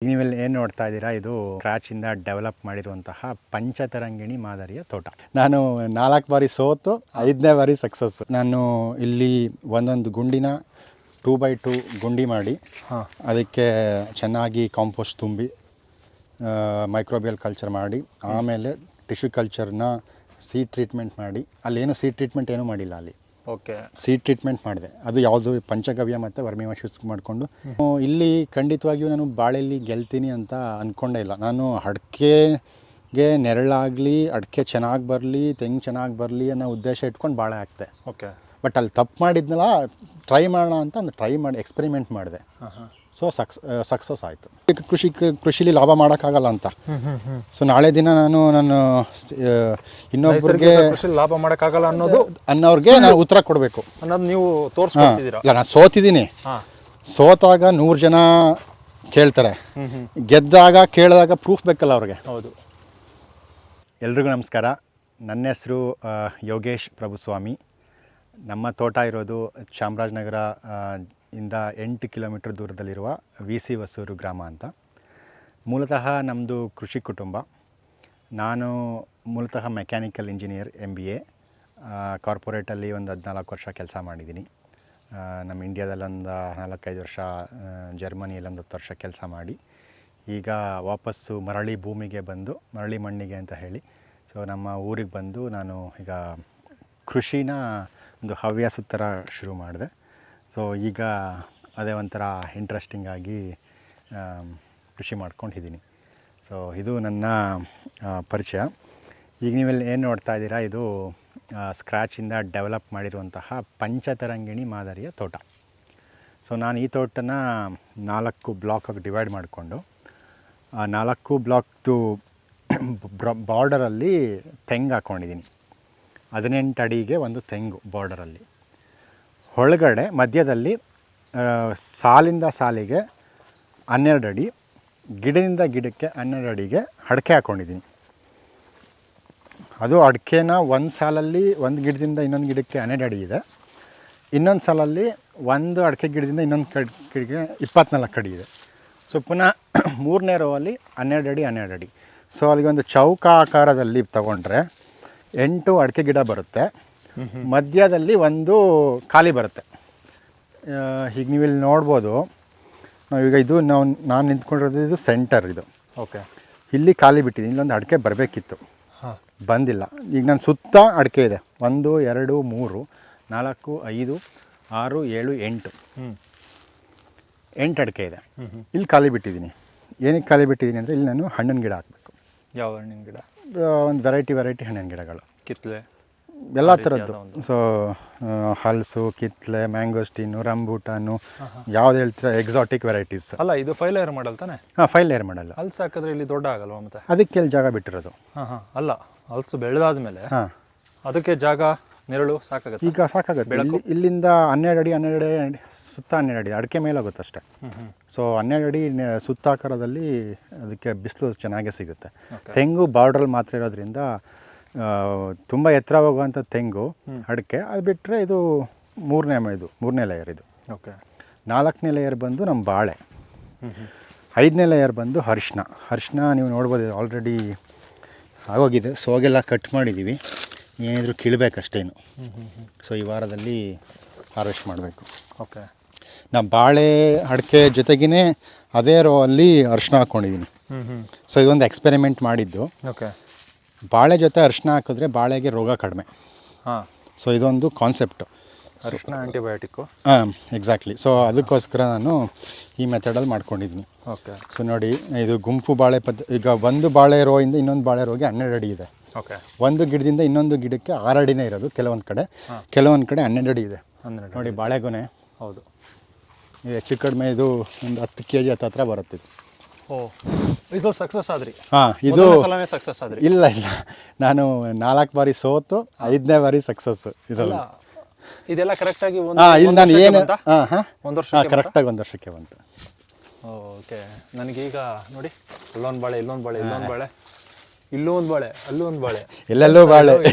ನೀವೆಲ್ಲ ಏನು ನೋಡ್ತಾ ಇದ್ದೀರಾ, ಇದು ಸ್ಕ್ರಾಚಿಂದ ಡೆವಲಪ್ ಮಾಡಿರುವಂತಹ ಪಂಚತರಂಗಿಣಿ ಮಾದರಿಯ ತೋಟ. ನಾನು 4 ಬಾರಿ ಸೋತು 5ನೇ ಬಾರಿ ಸಕ್ಸಸ್. ನಾನು ಇಲ್ಲಿ ಒಂದೊಂದು ಗುಂಡಿನ 2x2 ಗುಂಡಿ ಮಾಡಿ ಅದಕ್ಕೆ ಚೆನ್ನಾಗಿ ಕಾಂಪೋಸ್ಟ್ ತುಂಬಿ ಮೈಕ್ರೋಬಿಯಲ್ ಕಲ್ಚರ್ ಮಾಡಿ ಆಮೇಲೆ ಟಿಶ್ಯೂ ಕಲ್ಚರ್ನ ಸೀಡ್ ಟ್ರೀಟ್ಮೆಂಟ್ ಮಾಡಿ, ಅಲ್ಲೇನು ಸೀಡ್ ಟ್ರೀಟ್ಮೆಂಟ್ ಏನೂ ಮಾಡಿಲ್ಲ, ಅಲ್ಲಿ ಓಕೆ ಸೀಡ್ ಟ್ರೀಟ್ಮೆಂಟ್ ಮಾಡಿದೆ. ಅದು ಯಾವುದು ಪಂಚಗವ್ಯ ಮತ್ತು ವರ್ಮಿವಾಶ್ ಯೂಸ್ ಮಾಡಿಕೊಂಡು. ಇಲ್ಲಿ ಖಂಡಿತವಾಗಿಯೂ ನಾನು ಬಾಳೆಯಲ್ಲಿ ಗೆಲ್ತೀನಿ ಅಂತ ಅಂದ್ಕೊಂಡೇ ಇಲ್ಲ. ನಾನು ಅಡಿಕೆಗೆ ನೆರಳಾಗಲಿ, ಅಡಿಕೆ ಚೆನ್ನಾಗಿ ಬರಲಿ, ತೆಂಗು ಚೆನ್ನಾಗಿ ಬರಲಿ ಅನ್ನೋ ಉದ್ದೇಶ ಇಟ್ಕೊಂಡು ಬಾಳೆ ಹಾಕ್ತೆ. ಓಕೆ. ಬಟ್ ಅಲ್ಲಿ ತಪ್ಪು ಮಾಡಿದ್ನಲ್ಲ, ಟ್ರೈ ಮಾಡೋಣ ಅಂತ ಒಂದು ಟ್ರೈ ಮಾಡಿ ಎಕ್ಸ್ಪೆರಿಮೆಂಟ್ ಮಾಡಿದೆ. ಸೊ ಸಕ್ಸಸ್ ಆಯಿತು. ಕೃಷಿಲಿ ಲಾಭ ಮಾಡೋಕ್ಕಾಗಲ್ಲ ಅಂತ. ಸೊ ನಾಳೆ ದಿನ ನಾನು ಇನ್ನೊಬ್ಬರಿಗೆ ಲಾಭ ಮಾಡೋಕ್ಕಾಗಲ್ಲ ಅನ್ನೋರಿಗೆ ನಾನು ಉತ್ತರ ಕೊಡಬೇಕು ಅನ್ನೋದು ನೀವು ತೋರಿಸ್ಕೊಡ್ತಿದ್ದೀರಾ. ಇಲ್ಲ, ನಾನು ಸೋತಿದ್ದೀನಿ. ಸೋತಾಗ 100 ಜನ ಕೇಳ್ತಾರೆ, ಗೆದ್ದಾಗ ಕೇಳಿದಾಗ ಪ್ರೂಫ್ ಬೇಕಲ್ಲ ಅವ್ರಿಗೆ. ಹೌದು. ಎಲ್ರಿಗೂ ನಮಸ್ಕಾರ. ನನ್ನ ಹೆಸರು ಯೋಗೇಶ್ ಪ್ರಭುಸ್ವಾಮಿ. ನಮ್ಮ ತೋಟ ಇರೋದು ಚಾಮರಾಜನಗರ ಇಂದ 8 ಕಿಲೋಮೀಟರ್ ದೂರದಲ್ಲಿರುವ VC ಹೊಸೂರು ಗ್ರಾಮ ಅಂತ. ಮೂಲತಃ ನಮ್ಮದು ಕೃಷಿ ಕುಟುಂಬ. ನಾನು ಮೂಲತಃ ಮೆಕ್ಯಾನಿಕಲ್ ಇಂಜಿನಿಯರ್ MBA. ಕಾರ್ಪೊರೇಟಲ್ಲಿ ಒಂದು 14 ವರ್ಷ ಕೆಲಸ ಮಾಡಿದ್ದೀನಿ. ನಮ್ಮ ಇಂಡಿಯಾದಲ್ಲಿ ಒಂದು 4-5 ವರ್ಷ, ಜರ್ಮನಿಯಲ್ಲಿ ಒಂದು 10 ವರ್ಷ ಕೆಲಸ ಮಾಡಿ ಈಗ ವಾಪಸ್ಸು ಮರಳಿ ಭೂಮಿಗೆ ಬಂದು, ಮರಳಿ ಮಣ್ಣಿಗೆ ಅಂತ ಹೇಳಿ, ಸೊ ನಮ್ಮ ಊರಿಗೆ ಬಂದು ನಾನು ಈಗ ಕೃಷಿನ ಒಂದು ಹವ್ಯಾಸದ ಥರ ಶುರು ಮಾಡಿದೆ. ಸೊ ಈಗ ಅದೇ ಒಂಥರ ಇಂಟ್ರೆಸ್ಟಿಂಗಾಗಿ ಕೃಷಿ ಮಾಡ್ಕೊಂಡಿದ್ದೀನಿ. ಸೊ ಇದು ನನ್ನ ಪರಿಚಯ. ಈಗ ನೀವೆಲ್ಲ ಏನು ನೋಡ್ತಾ ಇದ್ದೀರಾ, ಇದು ಸ್ಕ್ರಾಚಿಂದ ಡೆವಲಪ್ ಮಾಡಿರುವಂತಹ ಪಂಚತರಂಗಿಣಿ ಮಾದರಿಯ ತೋಟ. ಸೊ ನಾನು ಈ ತೋಟನ 4 ಬ್ಲಾಕಾಗಿ ಡಿವೈಡ್ ಮಾಡಿಕೊಂಡು, 4 ಬ್ಲಾಕ್ದು ಬಾರ್ಡರಲ್ಲಿ ತೆಂಗು ಹಾಕ್ಕೊಂಡಿದ್ದೀನಿ. 18 ಅಡಿಗೆ ಒಂದು ತೆಂಗು ಬಾರ್ಡರಲ್ಲಿ. ಒಳಗಡೆ ಮಧ್ಯದಲ್ಲಿ ಸಾಲಿಂದ ಸಾಲಿಗೆ 12 ಅಡಿ, ಗಿಡದಿಂದ ಗಿಡಕ್ಕೆ 12 ಅಡಿಗೆ ಅಡಿಕೆ ಹಾಕ್ಕೊಂಡಿದ್ದೀನಿ. ಅದು ಅಡಿಕೆನ ಒಂದು ಸಾಲಲ್ಲಿ ಒಂದು ಗಿಡದಿಂದ ಇನ್ನೊಂದು ಗಿಡಕ್ಕೆ 12 ಅಡಿ ಇದೆ. ಇನ್ನೊಂದು ಸಾಲಲ್ಲಿ ಒಂದು ಅಡಿಕೆ ಗಿಡದಿಂದ ಇನ್ನೊಂದು ಗಿಡಕ್ಕೆ 24 ಅಡಿ ಇದೆ. ಸೊ ಪುನಃ 3ನೇ ರೋವಲ್ಲಿ 12 ಅಡಿ 12 ಅಡಿ. ಸೊ ಅಲ್ಲಿಗೊಂದು ಚೌಕ ಆಕಾರದಲ್ಲಿ ತಗೊಂಡ್ರೆ 8 ಅಡಿಕೆ ಗಿಡ ಬರುತ್ತೆ. ಮಧ್ಯದಲ್ಲಿ ಒಂದು ಖಾಲಿ ಬರುತ್ತೆ. ಈಗ ನೀವಿಲ್ಲಿ ನೋಡ್ಬೋದು, ನಾವೀಗ ಇದು ನಾನು ನಿಂತ್ಕೊಂಡಿರೋದು ಇದು ಸೆಂಟರ್. ಇದು ಓಕೆ. ಇಲ್ಲಿ ಖಾಲಿ ಬಿಟ್ಟಿದ್ದೀನಿ. ಇಲ್ಲೊಂದು ಅಡಿಕೆ ಬರಬೇಕಿತ್ತು, ಬಂದಿಲ್ಲ. ಈಗ ನನ್ನ ಸುತ್ತ ಅಡಿಕೆ ಇದೆ. 1 2 3 4 5 6 7 8 ಅಡಿಕೆ ಇದೆ. ಇಲ್ಲಿ ಖಾಲಿ ಬಿಟ್ಟಿದ್ದೀನಿ. ಏನಕ್ಕೆ ಖಾಲಿ ಬಿಟ್ಟಿದ್ದೀನಿ ಅಂದರೆ, ಇಲ್ಲಿ ನಾನು ಹಣ್ಣಿನ ಗಿಡ ಹಾಕಬೇಕು. ಯಾವ ಹಣ್ಣಿನ ಗಿಡ? ಒಂದು ವೆರೈಟಿ ಹಣ್ಣಿನ ಗಿಡಗಳು, ಕಿತ್ಲೆ, ಎಲ್ಲ ಥರದ್ದು. ಸೊ ಹಲಸು, ಕಿತ್ಲೆ, ಮ್ಯಾಂಗೋಸ್ಟೀನು, ರಂಬೂಟಾನು, ಯಾವ್ದು ಹೇಳ್ತೀರಾ, ಎಕ್ಸಾಟಿಕ್ ವೆರೈಟೀಸ್. ಅಲ್ಲ, ಇದು 5 ಲೇಯರ್ ಮಾಡಲ್ ತಾನೆ? 5 ಲೇಯರ್ ಮಾಡಲ್ಲ. ಹಲ್ಸು ಹಾಕಿದ್ರೆ ಇಲ್ಲಿ ದೊಡ್ಡ ಆಗಲ್ವಾ? ಮತ್ತೆ ಅದಕ್ಕೆ ಇಲ್ಲಿ ಜಾಗ ಬಿಟ್ಟಿರೋದು. ಅಲ್ಲ, ಹಲ್ಸು ಬೆಳೆದಾದ್ಮೇಲೆ ಅದಕ್ಕೆ ಜಾಗ, ನೆರಳು ಸಾಕಾಗುತ್ತೆ. ಈಗ ಸಾಕಾಗುತ್ತೆ. ಇಲ್ಲಿಂದ 12 ಅಡಿ 12 ಅಡಿ ಸುತ್ತ 12 ಅಡಿ ಅಡಿಕೆ ಮೇಲೆ ಹೋಗುತ್ತೆ ಅಷ್ಟೇ. ಸೊ 12 ಅಡಿ ಸುತ್ತಾಕಾರದಲ್ಲಿ ಅದಕ್ಕೆ ಬಿಸಿಲು ಚೆನ್ನಾಗೇ ಸಿಗುತ್ತೆ. ತೆಂಗು ಬಾರ್ಡ್ರಲ್ಲಿ ಮಾತ್ರ ಇರೋದ್ರಿಂದ ತುಂಬ ಎತ್ತರ ಹೋಗುವಂಥ ತೆಂಗು, ಅಡಿಕೆ. ಅದು ಬಿಟ್ಟರೆ ಇದು ಮೂರನೇ ಲೇಯರ್. ಇದು ಓಕೆ. 4ನೇ ಲೇಯರ್ ಬಂದು ನಮ್ಮ ಬಾಳೆ. 5ನೇ ಲೇಯರ್ ಬಂದು ಅರಿಶಿನ. ನೀವು ನೋಡ್ಬೋದು, ಆಲ್ರೆಡಿ ಆಗೋಗಿದೆ. ಸೋಗೆಲ್ಲ ಕಟ್ ಮಾಡಿದ್ದೀವಿ, ಏನಿದ್ರು ಕೀಳಬೇಕಷ್ಟೇನು. ಸೊ ಈ ವಾರದಲ್ಲಿ ಹಾರ್ವೆಸ್ಟ್ ಮಾಡಬೇಕು. ಓಕೆ. ನಾನು ಬಾಳೆ ಅಡಿಕೆ ಜೊತೆಗೇ ಅದೇ ರೋ ಅಲ್ಲಿ ಅರಿಶಿನ ಹಾಕ್ಕೊಂಡಿದ್ದೀನಿ. ಸೊ ಇದೊಂದು ಎಕ್ಸ್ಪೆರಿಮೆಂಟ್ ಮಾಡಿದ್ದು. ಓಕೆ. ಬಾಳೆ ಜೊತೆ ಅರಿಶಿನ ಹಾಕಿದ್ರೆ ಬಾಳೆಗೆ ರೋಗ ಕಡಿಮೆ. ಸೊ ಇದೊಂದು ಕಾನ್ಸೆಪ್ಟು. ಅರಿಶಿನ ಆ್ಯಂಟಿಬಯೋಟಿಕ್ಕು. ಎಕ್ಸಾಕ್ಟ್ಲಿ. ಸೊ ಅದಕ್ಕೋಸ್ಕರ ನಾನು ಈ ಮೆಥಡಲ್ಲಿ ಮಾಡ್ಕೊಂಡಿದ್ದೀನಿ. ಓಕೆ. ಸೊ ನೋಡಿ, ಇದು ಗುಂಪು ಬಾಳೆ ಈಗ ಒಂದು ಬಾಳೆ ರೋಯಿಂದ ಇನ್ನೊಂದು ಬಾಳೆ ರೋಗೆ 12 ಅಡಿ ಇದೆ. ಓಕೆ. ಒಂದು ಗಿಡದಿಂದ ಇನ್ನೊಂದು ಗಿಡಕ್ಕೆ 6 ಅಡಿನೇ ಇರೋದು ಕೆಲವೊಂದು ಕಡೆ 12 ಅಡಿ ಇದೆ. ನೋಡಿ, ಬಾಳೆಗೊನೆ. ಹೌದು. ಇದು ಹೆಚ್ಚು ಕಡಿಮೆ ಇದು ಒಂದು 10 kg ಹತ್ರ ಬರುತ್ತೆ. ಇದು ಸಕ್ಸಸ್ ಆದ್ರಿ? ಇದು ಸಕ್ಸಸ್ ಆದ್ರಿ? ಇಲ್ಲ, ನಾನು 4 ಬಾರಿ ಸೋತು 5ನೇ ಬಾರಿ ಸಕ್ಸಸ್. ಇದೆಲ್ಲ ಕರೆಕ್ಟಾಗಿ ಇಲ್ಲಿ ನಾನು ಏನು ಕರೆಕ್ಟಾಗಿ 1 ವರ್ಷಕ್ಕೆ ಬಂತು. ಓಕೆ. ನನಗೀಗ ನೋಡಿ, ಅಲ್ಲೊಂದು ಬಾಳೆ, ಇಲ್ಲೊಂದು ಬಾಳೆ, ಇಲ್ಲೊಂದು ಬಾಳೆ, ಇಲ್ಲೂ ಒಂದು ಬಾಳೆ, ಅಲ್ಲೂ ಒಂದು ಬಾಳೆ, ಎಲ್ಲೆಲ್ಲೂ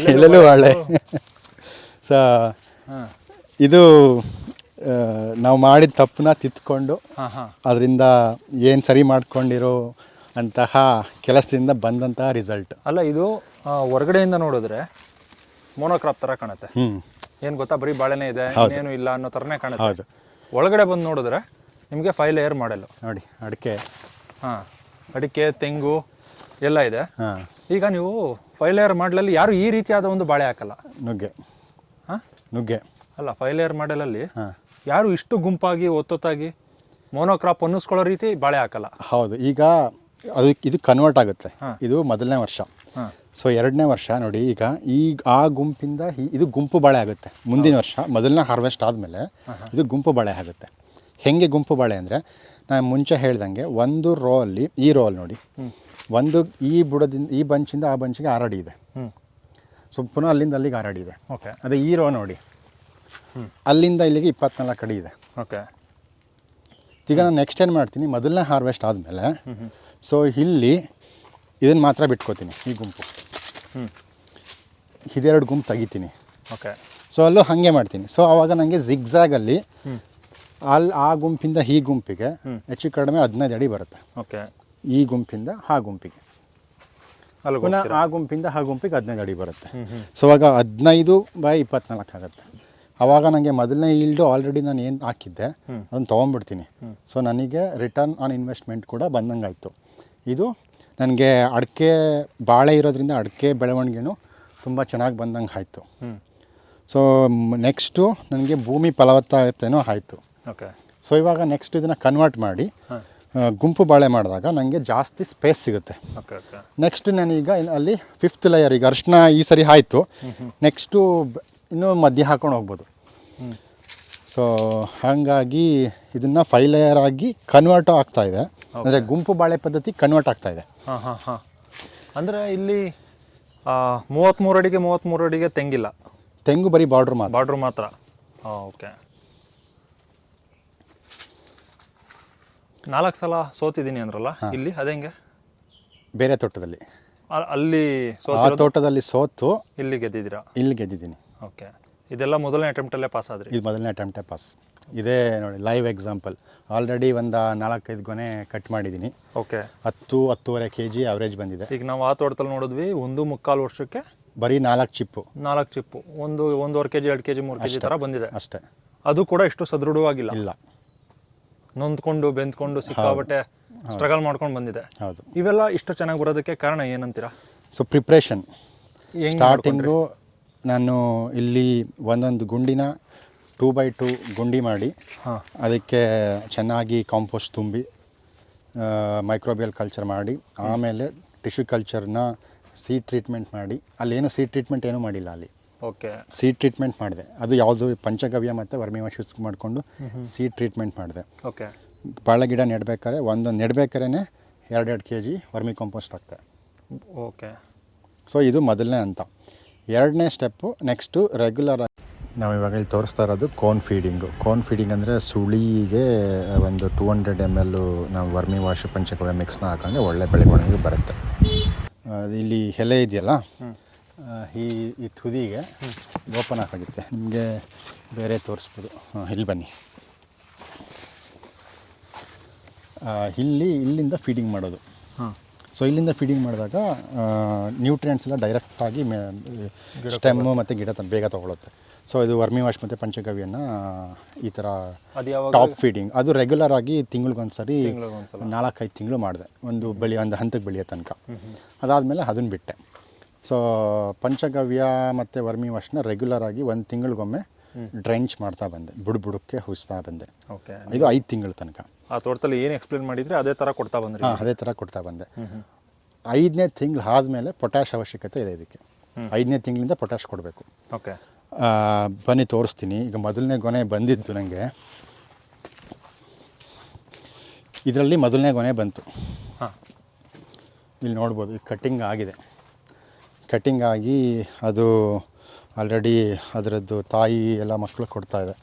ಬಾಳೆ. ಸೊ ಇದು ನಾವು ಮಾಡಿದ ತಪ್ಪನ್ನ ತಿದ್ಕೊಂಡು ಹಾಂ ಹಾಂ ಅದರಿಂದ ಏನು ಸರಿ ಮಾಡ್ಕೊಂಡಿರೋ ಅಂತಹ ಕೆಲಸದಿಂದ ಬಂದಂತಹ ರಿಸಲ್ಟ್. ಅಲ್ಲ ಇದು ಹೊರಗಡೆಯಿಂದ ನೋಡಿದ್ರೆ ಮೋನೋಕ್ರಾಪ್ ಥರ ಕಾಣುತ್ತೆ. ಏನು ಗೊತ್ತಾ, ಬರೀ ಬಾಳೆನೇ ಇದೆ, ಇನ್ನೇನು ಇಲ್ಲ ಅನ್ನೋ ಥರನೇ ಕಾಣುತ್ತೆ. ಹೌದು. ಒಳಗಡೆ ಬಂದು ನೋಡಿದ್ರೆ ನಿಮಗೆ 5 ಲೇಯರ್ ಮಾಡೆಲ್ಲು. ನೋಡಿ ಅಡಿಕೆ, ಹಾಂ, ಅಡಿಕೆ, ತೆಂಗು ಎಲ್ಲ ಇದೆ. ಹಾಂ, ಈಗ ನೀವು 5 ಲೇಯರ್ ಮಾಡಲಲ್ಲಿ ಯಾರು ಈ ರೀತಿಯಾದ ಒಂದು ಬಾಳೆ ಹಾಕಲ್ಲ. ನುಗ್ಗೆ. ಹಾಂ, ನುಗ್ಗೆ ಅಲ್ಲ 5 ಲೇಯರ್ ಮಾಡೆಲಲ್ಲಿ ಹಾಂ, ಯಾರು ಇಷ್ಟು ಗುಂಪಾಗಿ ಒತ್ತೊತ್ತಾಗಿ ಮೋನೋಕ್ರಾಪ್ ಅನ್ನಿಸ್ಕೊಳ್ಳೋ ರೀತಿ ಬಾಳೆ ಹಾಕಲ್ಲ. ಹೌದು. ಈಗ ಇದು ಕನ್ವರ್ಟ್ ಆಗುತ್ತೆ. ಇದು ಮೊದಲನೇ ವರ್ಷ. ಸೊ 2ನೇ ವರ್ಷ ನೋಡಿ, ಈಗ ಆ ಗುಂಪಿಂದ ಇದು ಗುಂಪು ಬಾಳೆ ಆಗುತ್ತೆ. ಮುಂದಿನ ವರ್ಷ ಮೊದಲನೇ ಹಾರ್ವೆಸ್ಟ್ ಆದಮೇಲೆ ಇದು ಗುಂಪು ಬಾಳೆ ಆಗುತ್ತೆ. ಹೆಂಗೆ ಗುಂಪು ಬಾಳೆ ಅಂದರೆ, ನಾನು ಮುಂಚೆ ಹೇಳ್ದಂಗೆ ಒಂದು ರೋ ಅಲ್ಲಿ, ಈ ರೋ ಅಲ್ಲಿ ನೋಡಿ, ಒಂದು ಈ ಬುಡದಿಂದ ಈ ಬಂಚಿಂದ ಆ ಬಂಚಿಗೆ 6 ಅಡಿ ಇದೆ. ಸೊ ಪುನಃ ಅಲ್ಲಿಂದ ಅಲ್ಲಿಗೆ 6 ಅಡಿ ಇದೆ. ಓಕೆ. ಅದೇ ಈ ರೋ ನೋಡಿ, ಅಲ್ಲಿಂದ ಇಲ್ಲಿಗೆ 24 ಅಡಿ ಇದೆ. ಓಕೆ. ಈಗ ನಾನು ನೆಕ್ಸ್ಟ್ ಏನು ಮಾಡ್ತೀನಿ, ಮೊದಲನೇ ಹಾರ್ವೆಸ್ಟ್ ಆದಮೇಲೆ ಸೊ ಇಲ್ಲಿ ಇದನ್ನು ಮಾತ್ರ ಬಿಟ್ಕೋತೀನಿ, ಈ ಗುಂಪು. ಇದೆರಡು ಗುಂಪು ತೆಗಿತೀನಿ. ಓಕೆ. ಸೊ ಅಲ್ಲೂ ಹಾಗೆ ಮಾಡ್ತೀನಿ. ಸೊ ಆವಾಗ ನನಗೆ ಜಿಗ್ಜಾಗಲ್ಲಿ ಆ ಗುಂಪಿಂದ ಈ ಗುಂಪಿಗೆ ಹೆಚ್ಚು ಕಡಿಮೆ 15 ಅಡಿ ಬರುತ್ತೆ. ಓಕೆ. ಈ ಗುಂಪಿಂದ ಆ ಗುಂಪಿಗೆ, ಪುನಃ ಆ ಗುಂಪಿಂದ ಆ ಗುಂಪಿಗೆ 15 ಅಡಿ ಬರುತ್ತೆ. ಸೊ ಆವಾಗ 15/24 ಆಗುತ್ತೆ. ಆವಾಗ ನನಗೆ ಮೊದಲನೇ ಈಲ್ಡು ಆಲ್ರೆಡಿ ನಾನು ಏನು ಹಾಕಿದ್ದೆ ಅದನ್ನು ತೊಗೊಂಡ್ಬಿಡ್ತೀನಿ. ಸೊ ನನಗೆ ರಿಟರ್ನ್ ಆನ್ ಇನ್ವೆಸ್ಟ್ಮೆಂಟ್ ಕೂಡ ಬಂದಂಗೆ ಆಯಿತು. ಇದು ನನಗೆ ಅಡಿಕೆ ಬಾಳೆ ಇರೋದ್ರಿಂದ ಅಡಿಕೆ ಬೆಳವಣಿಗೆನೂ ತುಂಬ ಚೆನ್ನಾಗಿ ಬಂದಂಗೆ ಆಯಿತು. ಸೊ ನೆಕ್ಸ್ಟು ನನಗೆ ಭೂಮಿ ಫಲವತ್ತತೆಯೂ ಆಯಿತು. ಓಕೆ. ಸೊ ಇವಾಗ ನೆಕ್ಸ್ಟ್ ಇದನ್ನು ಕನ್ವರ್ಟ್ ಮಾಡಿ ಗುಂಪು ಬಾಳೆ ಮಾಡಿದಾಗ ನನಗೆ ಜಾಸ್ತಿ ಸ್ಪೇಸ್ ಸಿಗುತ್ತೆ. ಓಕೆ. ಓಕೆ. ನೆಕ್ಸ್ಟ್ ನಾನೀಗ ಅಲ್ಲಿ 5th ಲೇಯರ್, ಈಗ ಅರಿಶಿನ ಈ ಸರಿ ಆಯಿತು, ನೆಕ್ಸ್ಟು ಇನ್ನೂ ಮಧ್ಯೆ ಹಾಕೊಂಡು ಹೋಗ್ಬೋದು. ಸೊ ಹಾಗಾಗಿ ಇದನ್ನು 5 ಲೇಯರ್ ಆಗಿ ಕನ್ವರ್ಟ್ ಆಗ್ತಾಯಿದೆ. ಅಂದರೆ ಗುಂಪು ಬಾಳೆ ಪದ್ಧತಿ ಕನ್ವರ್ಟ್ ಆಗ್ತಾಯಿದೆ. ಹಾಂ ಹಾಂ ಹಾಂ. ಅಂದರೆ ಇಲ್ಲಿ 33 ಅಡಿಗೆ 33 ಅಡಿಗೆ ತೆಂಗಿಲ್ಲ, ತೆಂಗು ಬರೀ ಬಾರ್ಡ್ರ್ ಮಾತ್ರ. ಓಕೆ. 4 ಸಲ ಸೋತಿದ್ದೀನಿ ಅಂದ್ರಲ್ಲ, ಇಲ್ಲಿ ಅದೇಂಗೆ? ಬೇರೆ ತೋಟದಲ್ಲಿ, ಅಲ್ಲಿ ಆ ತೋಟದಲ್ಲಿ ಸೋತು ಇಲ್ಲಿ ಗೆದ್ದಿದ್ದೀರಾ? ಇಲ್ಲಿ ಗೆದ್ದಿದ್ದೀನಿ. ಓಕೆ. ಇದೆಲ್ಲ ಮೊದಲನೇ ಅಟೆಂಪ್ಟಲ್ಲೇ ಪಾಸ್ ಆದ್ರಿ? ಇದು ಮೊದಲನೇ ಅಟೆಂಪ್ಟೇ ಪಾಸ್. ಇದೇ ನೋಡಿ ಲೈವ್ ಎಕ್ಸಾಂಪಲ್. ಆಲ್ರೆಡಿ ಒಂದು 4-5 ಗೊನೆ ಕಟ್ ಮಾಡಿದ್ದೀನಿ. ಓಕೆ. 10-10.5 kg ಅವರೇಜ್ ಬಂದಿದೆ. ಈಗ ನಾವು ಆ ತೋಟದಲ್ಲಿ ನೋಡಿದ್ವಿ, 1.25 ವರ್ಷಕ್ಕೆ ಬರೀ 4 ಚಿಪ್ಪು, 1.5 kg 2 kg 3 kg ಥರ ಬಂದಿದೆ ಅಷ್ಟೇ. ಅದು ಕೂಡ ಇಷ್ಟು ಸದೃಢವಾಗಿಲ್ಲ, ಇಲ್ಲ, ನೊಂದ್ಕೊಂಡು ಬೆಂದ್ಕೊಂಡು ಸಿಕ್ಕಾಬಟ್ಟೆ ಸ್ಟ್ರಗಲ್ ಮಾಡ್ಕೊಂಡು ಬಂದಿದೆ. ಹೌದು. ಇವೆಲ್ಲ ಇಷ್ಟು ಚೆನ್ನಾಗಿ ಬರೋದಕ್ಕೆ ಕಾರಣ ಏನಂತೀರಾ? So preparation. ಸ್ಟಾರ್ಟಿಂಗು ನಾನು ಇಲ್ಲಿ ಒಂದೊಂದು ಗುಂಡಿನ 2x2 ಗುಂಡಿ ಮಾಡಿ ಅದಕ್ಕೆ ಚೆನ್ನಾಗಿ ಕಾಂಪೋಸ್ಟ್ ತುಂಬಿ ಮೈಕ್ರೋಬಿಯಲ್ ಕಲ್ಚರ್ ಮಾಡಿ, ಆಮೇಲೆ ಟಿಶ್ಯೂ ಕಲ್ಚರ್ನ ಸೀಡ್ ಟ್ರೀಟ್ಮೆಂಟ್ ಮಾಡಿ, ಅಲ್ಲೇನು ಸೀಡ್ ಟ್ರೀಟ್ಮೆಂಟ್ ಏನೂ ಮಾಡಿಲ್ಲ ಅಲ್ಲಿ. ಓಕೆ. ಸೀಡ್ ಟ್ರೀಟ್ಮೆಂಟ್ ಮಾಡಿದೆ. ಅದು ಯಾವುದು ಪಂಚಗವ್ಯ ಮತ್ತು ವರ್ಮಿವಾಶ್ ಯೂಸ್ ಮಾಡಿಕೊಂಡು ಸೀಡ್ ಟ್ರೀಟ್ಮೆಂಟ್ ಮಾಡಿದೆ. ಓಕೆ. ಬಾಳೆ ಗಿಡ ನೆಡ್ಬೇಕಾದ್ರೆ ನೆಡ್ಬೇಕಾದ್ರೆ 2 kg ವರ್ಮಿ ಕಾಂಪೋಸ್ಟ್ ಆಗ್ತದೆ. ಓಕೆ. ಸೊ ಇದು ಮೊದಲನೇ ಹಂತ. 2ನೇ ಸ್ಟೆಪ್ಪು ನೆಕ್ಸ್ಟು ರೆಗ್ಯುಲರ್ ಆಗಿ ನಾವು ಇವಾಗ ಇಲ್ಲಿ ತೋರಿಸ್ತಾ ಇರೋದು ಕೋನ್ ಫೀಡಿಂಗು. ಕೋನ್ ಫೀಡಿಂಗ್ ಅಂದರೆ ಸುಳಿಗೆ ಒಂದು 200 ml ನಾವು ವರ್ಮಿ ವಾಶ್ ಪಂಚಗವ್ಯ ಮಿಕ್ಸ್ನ ಹಾಕಂದ್ರೆ ಒಳ್ಳೆ ಬೆಳವಣಿಗೆ ಬರುತ್ತೆ. ಇಲ್ಲಿ ಎಲೆ ಇದೆಯಲ್ಲ, ಈ ತುದಿಗೆ ಓಪನ್ ಆಗುತ್ತೆ. ನಿಮಗೆ ಬೇರೆ ತೋರಿಸ್ಬೋದು. ಇಲ್ಲಿ ಬನ್ನಿ. ಇಲ್ಲಿಂದ ಫೀಡಿಂಗ್ ಮಾಡೋದು. ಸೊ ಇಲ್ಲಿಂದ ಫೀಡಿಂಗ್ ಮಾಡಿದಾಗ ನ್ಯೂಟ್ರಿಯೆಂಟ್ಸ್ ಎಲ್ಲ ಡೈರೆಕ್ಟಾಗಿ ಸ್ಟೆಮ್ಮು ಮತ್ತು ಗಿಡ ಬೇಗ ತೊಗೊಳುತ್ತೆ. ಸೊ ಇದು ವರ್ಮಿ ವಾಶ್ ಮತ್ತು ಪಂಚಗವ್ಯನ ಈ ಥರ ಟಾಪ್ ಫೀಡಿಂಗ್ ಅದು ರೆಗ್ಯುಲರ್ ಆಗಿ ತಿಂಗಳಿಗೊಂದ್ಸರಿ 4-5 ತಿಂಗಳು ಮಾಡಿದೆ, ಒಂದು ಹಂತಕ್ಕೆ ಬೆಳೆಯೋ ತನಕ. ಅದಾದಮೇಲೆ ಅದನ್ನು ಬಿಟ್ಟೆ. ಸೊ ಪಂಚಗವ್ಯ ಮತ್ತು ವರ್ಮಿ ವಾಶ್ನ ರೆಗ್ಯುಲರ್ ಆಗಿ 1 ತಿಂಗಳಿಗೊಮ್ಮೆ ಡ್ರೆಂಚ್ ಮಾಡ್ತಾ ಬಂದೆ, ಬುಡಕ್ಕೆ ಹುಯಿಸ್ತಾ ಬಂದೆ. ಓಕೆ. ಇದು 5 ತಿಂಗಳ ತನಕ. ಆ ತೋಟದಲ್ಲಿ ಏನು ಎಕ್ಸ್ಪ್ಲೇನ್ ಮಾಡಿದರೆ ಅದೇ ಥರ ಕೊಡ್ತಾ ಬಂದ್ರಿ? ಹಾಂ, ಅದೇ ಥರ ಕೊಡ್ತಾ ಬಂದೆ. 5ನೇ ತಿಂಗಳು ಆದಮೇಲೆ ಪೊಟ್ಯಾಶ್ ಅವಶ್ಯಕತೆ ಇದೆ ಇದಕ್ಕೆ. 5ನೇ ತಿಂಗಳಿಂದ ಪೊಟ್ಯಾಶ್ ಕೊಡಬೇಕು. ಓಕೆ. ಬನ್ನಿ ತೋರಿಸ್ತೀನಿ. ಈಗ ಮೊದಲನೇ ಗೊನೆ ಬಂದಿದ್ದು ನನಗೆ, ಇದರಲ್ಲಿ ಮೊದಲನೇ ಗೊನೆ ಬಂತು. ಹಾಂ, ಇಲ್ಲಿ ನೋಡ್ಬೋದು. ಈಗ ಕಟ್ಟಿಂಗ್ ಆಗಿದೆ. ಕಟ್ಟಿಂಗ್ ಆಗಿ ಅದು ಆಲ್ರೆಡಿ ಅದರದ್ದು ತಾಯಿ ಎಲ್ಲ ಮಕ್ಕಳು ಕೊಡ್ತಾ ಇದೆ.